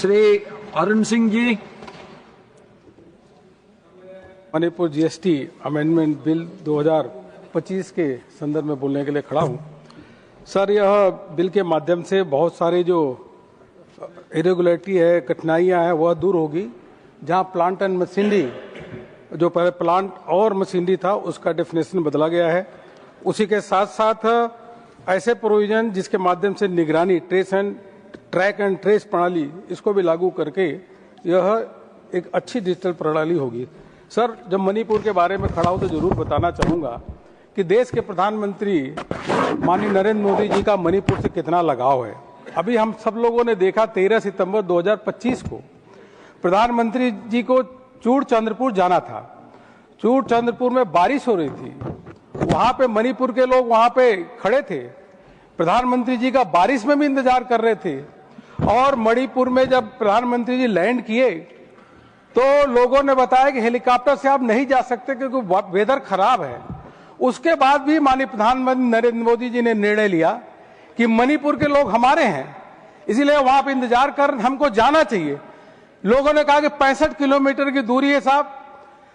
Shri Arun Singh ji. Manipur GST amendment bill 2025 के संदर्भ में बोलने के लिए खड़ा हूं। सर, यह बिल के माध्यम से बहुत सारे जो इरेगुलरिटी है, कठिनाइयां हैं, वह दूर होगी। जहां प्लांट एंड मशीनरी, जो पहले प्लांट और मशीनरी था, उसका डेफिनेशन बदला गया है। उसी के साथ साथ ऐसे प्रोविजन जिसके माध्यम से निगरानी, ट्रैक एंड ट्रेस प्रणाली, इसको भी लागू करके यह एक अच्छी डिजिटल प्रणाली होगी। सर, जब मणिपुर के बारे में खड़ा हूं तो जरूर बताना चाहूंगा कि देश के प्रधानमंत्री माननीय नरेंद्र मोदी जी का मणिपुर से कितना लगाव है। अभी हम सब लोगों ने देखा 13 सितंबर 2025 को प्रधानमंत्री जी को चूड़चंद्रपुर जाना था। चूड़चंद्रपुर में बारिश हो रही थी, वहां पे मणिपुर के लोग वहां पे खड़े थे, प्रधानमंत्री जी का बारिश में भी इंतजार कर रहे थे। और मणिपुर में जब प्रधानमंत्री जी लैंड किए तो लोगों ने बताया कि हेलीकॉप्टर से आप नहीं जा सकते क्योंकि वेदर खराब है। उसके बाद भी माननीय प्रधानमंत्री नरेंद्र मोदी जी ने निर्णय लिया कि मणिपुर के लोग हमारे हैं, इसीलिए वहां पे इंतजार कर, हमको जाना चाहिए। लोगों ने कहा कि 65 किलोमीटर की दूरी है साहब,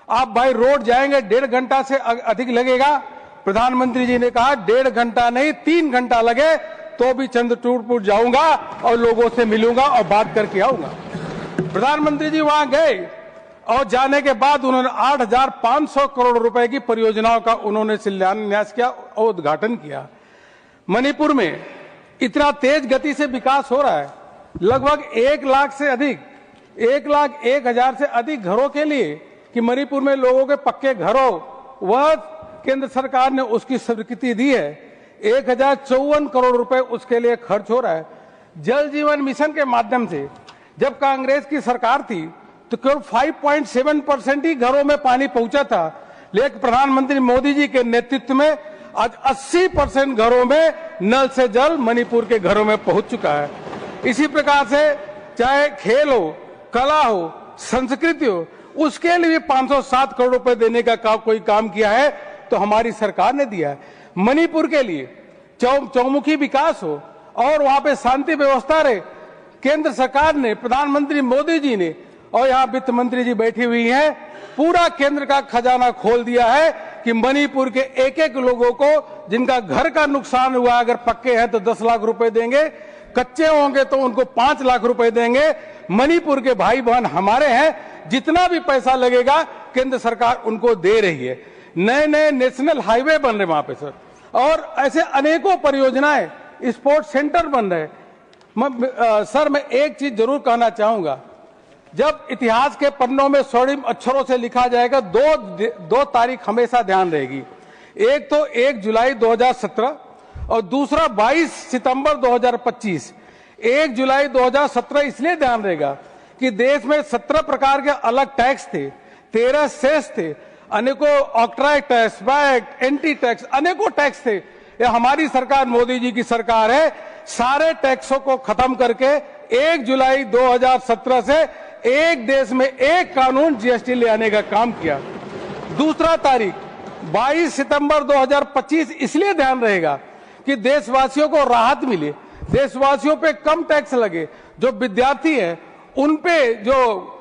आप बाय रोड जाएंगे 1.5 घंटा से अधिक लगेगा। प्रधानमंत्री जी ने कहा 1.5 घंटा नहीं, 3 घंटा लगे तो भी चंद्रचूड़पुर जाऊंगा और लोगों से मिलूंगा और बात करके आऊंगा। प्रधानमंत्री जी वहां गए और जाने के बाद उन्होंने 8,500 करोड़ रुपए की परियोजनाओं का उन्होंने शिलान्यास किया और उद्घाटन किया। मणिपुर में इतना तेज गति से विकास हो रहा है, लगभग 1 लाख से अधिक, 1,01,000 से अधिक घरों के लिए कि मणिपुर में लोगों के पक्के घर हो, वह केंद्र सरकार ने उसकी स्वीकृति दी है। 1,054 करोड़ रुपए उसके लिए खर्च हो रहा है। जल जीवन मिशन के माध्यम से जब कांग्रेस की सरकार थी तो केवल 5.7% ही घरों में पानी पहुंचा था, लेकिन प्रधानमंत्री मोदी जी के नेतृत्व में आज 80% घरों में नल से जल मणिपुर के घरों में पहुंच चुका है। इसी प्रकार से चाहे खेल हो, कला हो, संस्कृति हो, उसके लिए 507 करोड़ रुपए देने का कोई काम किया है तो हमारी सरकार ने दिया है। मणिपुर के लिए चौमुखी विकास हो और वहां पे शांति व्यवस्था रहे, केंद्र सरकार ने, प्रधानमंत्री मोदी जी ने, और यहाँ वित्त मंत्री जी बैठी हुई हैं, पूरा केंद्र का खजाना खोल दिया है कि मणिपुर के एक एक लोगों को जिनका घर का नुकसान हुआ, अगर पक्के हैं तो 10 लाख रुपए देंगे, कच्चे होंगे तो उनको 5 लाख रुपए देंगे। मणिपुर के भाई बहन हमारे हैं, जितना भी पैसा लगेगा केंद्र सरकार उनको दे रही है। नए नए नेशनल हाईवे बन रहे वहां पे सर, और ऐसे अनेकों परियोजनाएं, स्पोर्ट्स सेंटर बन रहे। सर, मैं एक चीज जरूर कहना चाहूंगा, जब इतिहास के पन्नों में स्वर्णिम अक्षरों से लिखा जाएगा, दो तारीख हमेशा ध्यान रहेगी। एक तो 1 जुलाई 2017 और दूसरा 22 सितंबर 2025। 1 जुलाई 2017 इसलिए ध्यान रहेगा कि देश में 17 प्रकार के अलग टैक्स थे, 13 सेस थे, अनेकों ऑक्ट्राइज टैक्स, वैट, एंटी टैक्स, अनेकों टैक्स थे। ये हमारी सरकार, मोदी जी की सरकार है, सारे टैक्सों को खत्म करके 1 जुलाई 2017 से एक देश में एक कानून जीएसटी ले आने का काम किया। दूसरा तारीख 22 सितंबर 2025 इसलिए ध्यान रहेगा कि देशवासियों को राहत मिले, देशवासियों पे कम टैक्स लगे। जो विद्यार्थी हैं उन पे जो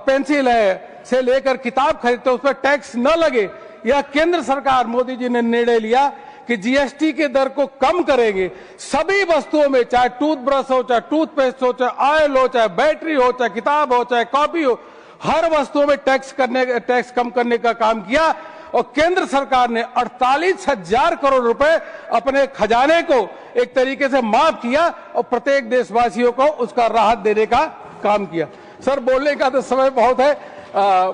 पेंसिल है से लेकर किताब खरीदते उस पर टैक्स न लगे। यह केंद्र सरकार मोदी जी ने निर्णय लिया कि जीएसटी के दर को कम करेंगे। सभी वस्तुओं में, चाहे टूथब्रश हो, चाहे टूथपेस्ट हो, चाहे ऑयल हो, चाहे बैटरी हो, चाहे किताब हो, चाहे कॉपी हो, हर वस्तुओं में टैक्स कम करने का काम किया। और केंद्र सरकार ने 48,000 करोड़ रुपए अपने खजाने को एक तरीके से माफ किया और प्रत्येक देशवासियों को उसका राहत देने का काम किया। सर, बोलने का तो समय बहुत है,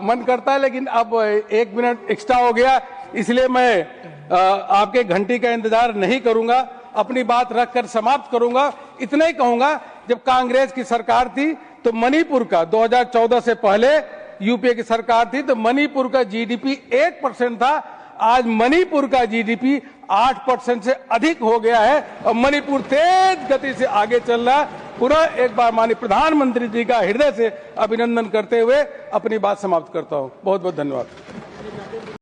मन करता है, लेकिन अब 1 मिनट एक्स्ट्रा हो गया, इसलिए मैं आपके घंटी का इंतजार नहीं करूंगा, अपनी बात रखकर समाप्त करूंगा। इतना ही कहूंगा, जब कांग्रेस की सरकार थी तो मणिपुर का 2014 से पहले यूपीए की सरकार थी तो मणिपुर का जीडीपी 1% था। आज मणिपुर का जीडीपी 8% से अधिक हो गया है और मणिपुर तेज गति से आगे चल रहा है। पूरा एक बार माननीय प्रधानमंत्री जी का हृदय से अभिनंदन करते हुए अपनी बात समाप्त करता हूं। बहुत बहुत धन्यवाद।